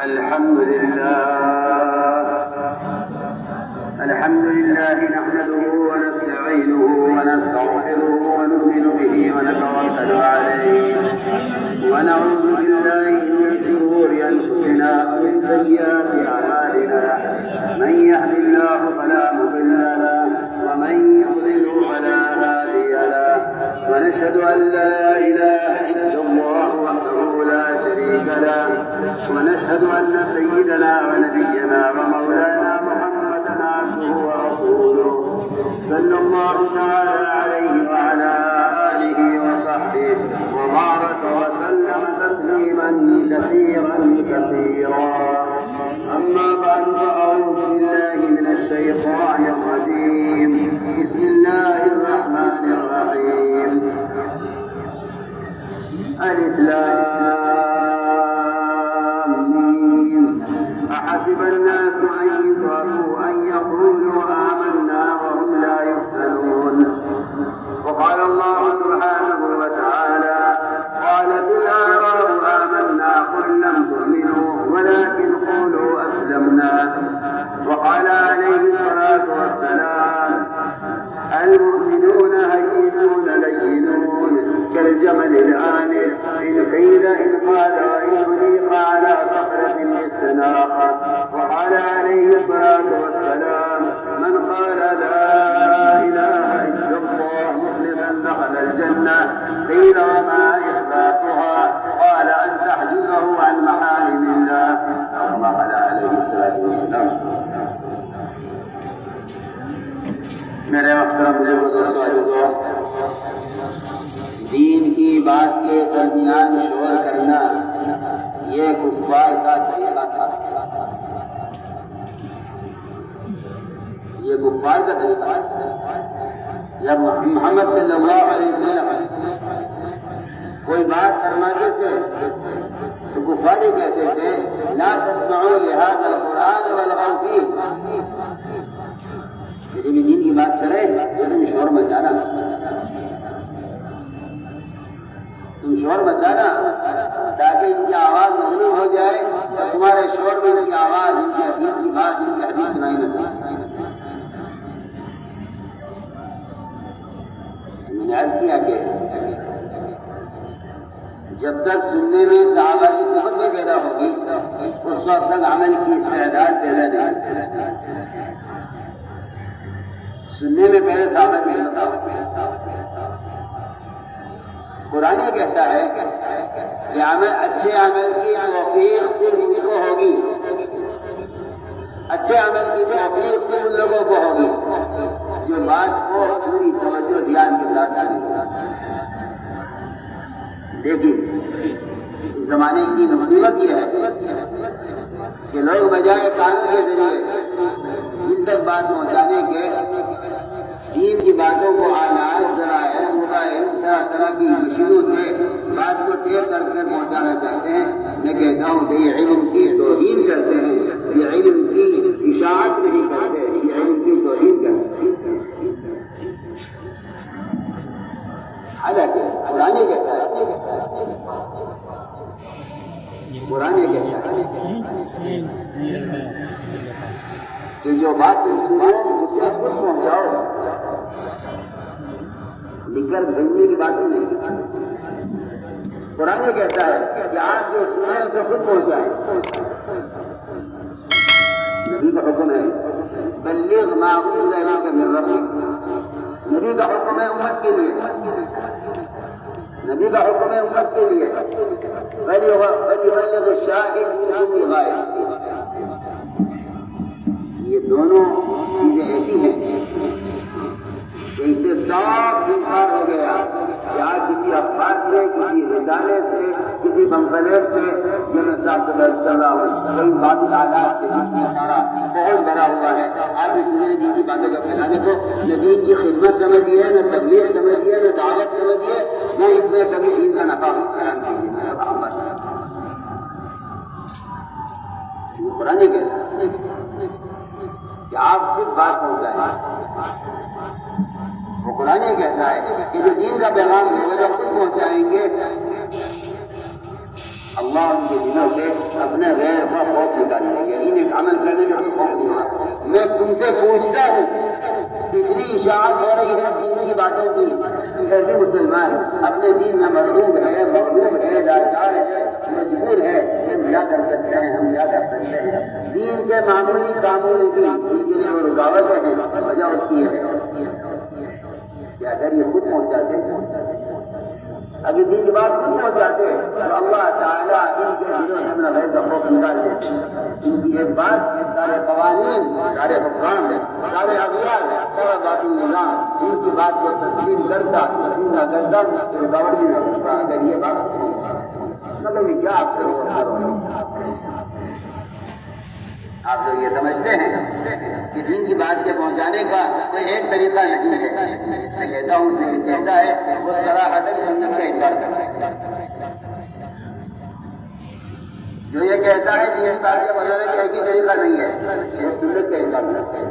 الحمد لله نحمده ونستعينه ونستغفره ونؤمن به ونتوكل عليه ونعوذ بالله من شرور أنفسنا ومن سيئات أعمالنا من يهد الله فلا مضل له ومن يضلل فلا هادي له ونشهد أن لا إله إلا الله وحده لا شريك له ونشهد أن سيدنا ونبينا ومولانا محمدا عبده ورسوله صلى الله تعالى عليه وعلى آله وصحبه وبارك وسلم تسليما كثيرا أما بعد فأعوذ بالله من الشيطان الرجيم بسم الله الرحمن الرحيم ألف لام ميم أحسب الناس أن يتركوا أن يقولوا آمنا وهم لا يفتنون وقال الله سبحانه وتعالى قالت الأعراب آمنا قل لم تؤمنوا ولكن قولوا أسلمنا وقال عليه الصلاة والسلام المؤمنون هينون لينون كالجمل الآنف إن قيل إن قال وإن أنيق على صخرة استناقت وقال عليه الصلاة والسلام من قال لا إله إلا الله مخلصا دخل الجنة قيل وما إخلاصها قال أن تحجزه عن محارم الله أو ما قال عليه الصلاة والسلام. میرے محترم بزرگوں دوستوں عزیزوں، دین کی بات کے درمیان شور کرنا یہ کفار کا طریقہ تھا، یہ کفار کا طریقہ تھا. جب محمد صلی اللہ علیہ وسلم کوئی بات فرماتے تھے تو کفار کہتے تھے لا تسمعوا لهذا القرآن والغوا فيه. جب دین کی بات کرے تو تم شور مچانا، تاکہ ان کی آواز مغلوب ہو جائے اور تمہارے شور میں ان کی آواز، ان کی حدیث کی بات، ان کی حدیث سنائی نہ دے. میں نے عرض کیا کہ جب تک سننے میں صحابہ کی صفت نہیں پیدا ہوگی اس وقت تک عمل کی استعداد پیدا نہیں. سننے میں پہلے صحابہ کی صفت ہوگی. قرآن یہ کہتا ہے کہ اچھے عمل کی توفیق صرف ان کو ہوگی، اچھے عمل کی توفیق صرف ان لوگوں کو ہوگی جو بات کو پوری توجہ دھیان کے ساتھ سنیں. دیکھیے اس زمانے کی مصیبت یہ ہے کہ لوگ بجائے قانون کے ذریعے ان تک بات پہنچانے کے دین کی باتوں کو آلات، ذرائع، موبائل، طرح طرح کی مشینوں سے بات کو ٹیپ کر کے پہنچانا چاہتے ہیں. میں کہتا ہوں کہ یہ علم کی توہین کرتے ہیں، یہ علم کی اشاعت نہیں کرتے، یہ علم کی توہین کرتے ہیں. حالانکہ قرآن کہتا ہے کہ جو بات تم سنو اس سے خود پہنچاؤ، لکھ کر بھیجنے کی باتیں نہیں. قرآن کہتا ہے کہ آپ جو سنیں اسے خود پہنچائیں. نبی کا حکم ہے بلغ ما انزل الیک من ربک. نبی کا حکم ہے امت کے لیے، نبی کا حکم ہے امت کے لیے فَلْيُبَلِّغِ الشَّاهِدُ مِنْكُمُ الْغَائِبَ. یہ دونوں چیزیں ایسی ہیں کہ اس سے صاف انکار ہو گیا کہ آج کسی اخبار سے، کسی رسالے سے، کسی پمفلیٹ سے جو میں صاحب چل رہا ہوں کئی باطل آلات سے جس میں سارا بہت بڑا ہوا ہے. آج اس نے جن کی باتوں کا پھیلانے کو نہ دین کی خدمت سمجھیے، نہ تبلیغ سمجھیے، نہ دعوت سمجھیے، نہ اس میں کبھی دین کا نفع بیان کیجیے. میرا کام بس یہ قرآن کہتا ہے کہ آپ خود بات پہنچائیں. وہ قرآن کہتا ہے کہ جو دین کا پیغام ہے وہ جب خود پہنچائیں گے اللہ ان کے دلوں سے اپنے غیر و میں تم سے پوچھتا ہوں، اتنی اشاعت ہو رہی ہے دین کی باتوں کی، پھر بھی مسلمان اپنے دین میں مغلوب ہے، لاچار ہے، مجبور ہے کہ ہم کیا کر سکتے ہیں، ہم کیا کر سکتے ہیں۔ دین کے معمولی کاموں کی ان کے لیے وہ رکاوٹیں ہیں، وجہ اس کی ہے کہ اگر یہ خود پہنچاتے، اگر دین کی بات خود پہنچاتے تو اللہ تعالیٰ ان کے دلوں سے اپنا غیر کا خوف نکال دیتے۔ ان کی ایک بات، سارے قوانین، سارے حکام، سارے اغیار، سارا باقی نظام ان کی بات کو تسلیم کرتا، نہ کرتا تو رکاوٹ بھی نہ کرتا۔ اگر یہ بات مطلب یہ کیا آپ سے آپ لوگ یہ سمجھتے ہیں کہ دین کی بات کے پہنچانے کا کوئی ایک طریقہ نہیں ہے۔ میں کہتا ہوں جو کہتا ہے وہ صراحتاً سنت کا انکار کرتا ہے، جو یہ کہتا ہے کہ دین کی بات کے پہنچانے کا ایک ہی طریقہ نہیں ہے، وہ سنت کا انکار کرتا ہے۔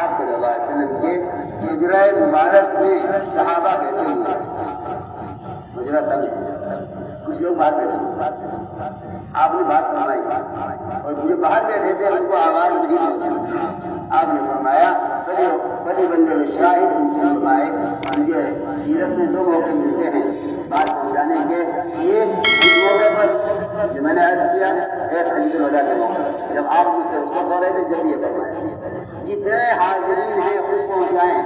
آپ صلی اللہ علیہ وسلم کے ہجرہ مبارک میں صحابہ بیٹھے ہوئے، ہجرہ تب کچھ لوگ باہر بیٹھے ہوئے، آپ نے بات فرمائی اور جو باہر بیٹھے تھے ان کو آواز نہیں پہنچی۔ آپ نے فرمایا بڑی بندے شاہد فرمائے، مجھے سیرت میں دو موقع ملتے ہیں بات پہنچانے کے، ایک اس موقع پر جو میں نے عرض کیا، ایک حجۃ الوداع کے موقع جب آپ مجھ سے رخصت ہو رہے تھے، جب یہ فرمایا جتنے حاضرین ہیں خود پہنچائیں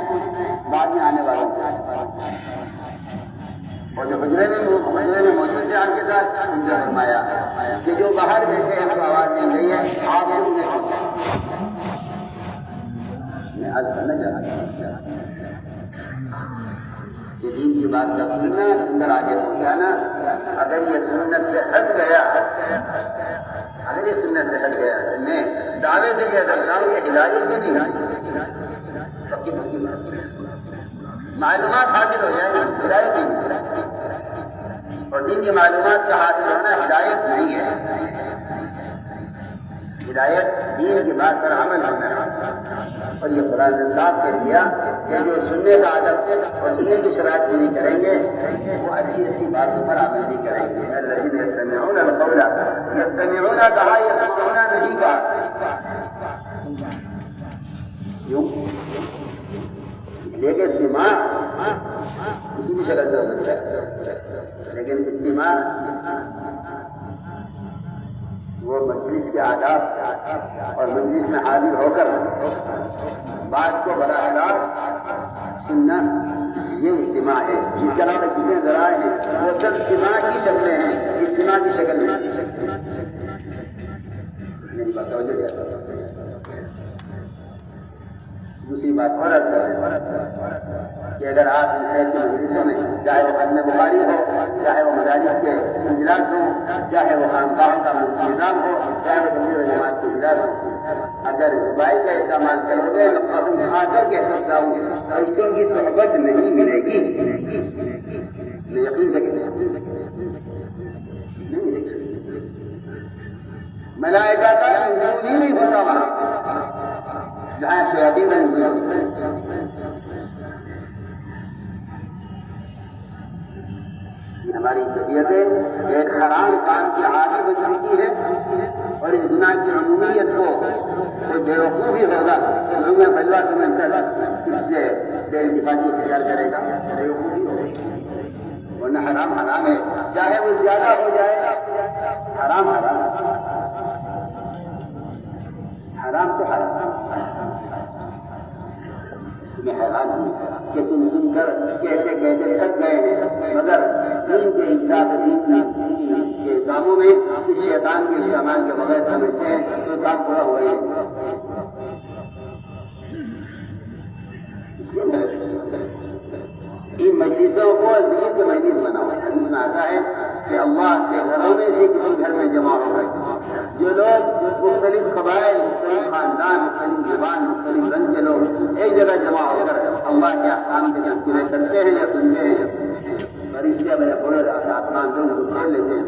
بعد میں آنے والوں، اور جو حجرے میں موجود تھے آپ کے ساتھ ان سے فرمایا کہ جو باہر بیٹھے ہیں کو آواز نہیں گئی ہے، آپ لوگ نے میں عرض کرنا چاہتا ہوں کہ دین کی بات کا سننا، اندر آگے پہنچانا، اگر یہ سنت سے ہٹ گیا، اگر یہ سنت سے ہٹ گیا، میں دعوے سے یہ کرتا ہوں کہ ہدایت بھی نہیں ہے، پکی پکی معلومات حاصل ہو جائیں، ہدایت نہیں ہے، اور دین کی معلومات کا حاصل ہونا ہدایت نہیں ہے۔ ہدایت دین کی بات پر عمل ہونا ہے، اور یہ قرآن نے صاف کر دیا کہ جو سننے کا عادت اور سننے کی شرائط پوری کریں گے وہ اچھی اچھی باتوں پر عمل بھی کریں گے۔ الذین یستمعون القول، یستمعون کہا، یسمعون نہیں کہا، کیوں؟ لیکن استماع کسی بھی شکل سے ہو سکتا ہے، لیکن استماع وہ مجلس کے آداب اور مجلس میں حاضر ہو کر بات کو براہ راست سننا، یہ استماع ہے۔ اس کے علاوہ جتنے ذرائع ہیں وہ سب استماع کی شکلیں ہیں، استماع کی شکل میں۔ میری بات توجہ سے دوسری بات اور عرض کریں کہ اگر آپ ان خیر کی مجلسوں میں، چاہے وہ ختم بخاری ہو، چاہے وہ مدارس کے اجلاس ہوں، چاہے وہ خانقاہوں کا نظام ہو، چاہے وہ تبلیغ جماعت کے اجلاس ہوں، اگر موبائل کا استعمال کرو گے میں قسم کھا کر کہہ سکتا ہوں فرشتوں کی صحبت نہیں ملے گی، میں یقین سے نہیں ملے گی، ملائکہ کا نزول ہی نہیں ہوتا وہاں جہاں شیاطین کا نزول ہوتا ہے۔ یہ ہماری طبیعتیں ایک حرام کام کی عادی بن چکی ہے، اور اس گناہ کی عمومیت کو کوئی بیوقوفی ہوگا جو میں بلوا سمجھ کر اس سے بے انتفاعی اختیار کرے گا، بیوقوفی ہوگی، ورنہ حرام حرام ہے، چاہے وہ زیادہ ہو جائے، حرام حرام، حرام تو حرام۔ میں حیران ہوں کہ سن کر کہتے کہتے تھک گئے ہیں، مگر دین کے دین کے کاموں میں اس شیطان کے استعمال کے بغیر سمجھتے ہیں تو کام پورا ہوا ہی ان مجلسوں کو ذکر کے مجلس بناؤ۔ حدیث میں آتا ہے کہ اللہ کے گھروں میں سے کسی گھر میں جمع ہو گئے جو لوگ مختلف قبائل، مختلف خاندان، مختلف زبان، مختلف رنگ کے لوگ ایک جگہ جمع ہو کر اللہ کے احکام کے تذکرے کرتے ہیں یا سنتے ہیں، فرشتے اپنے بڑے آسمان سے ان کو کھول لیتے ہیں،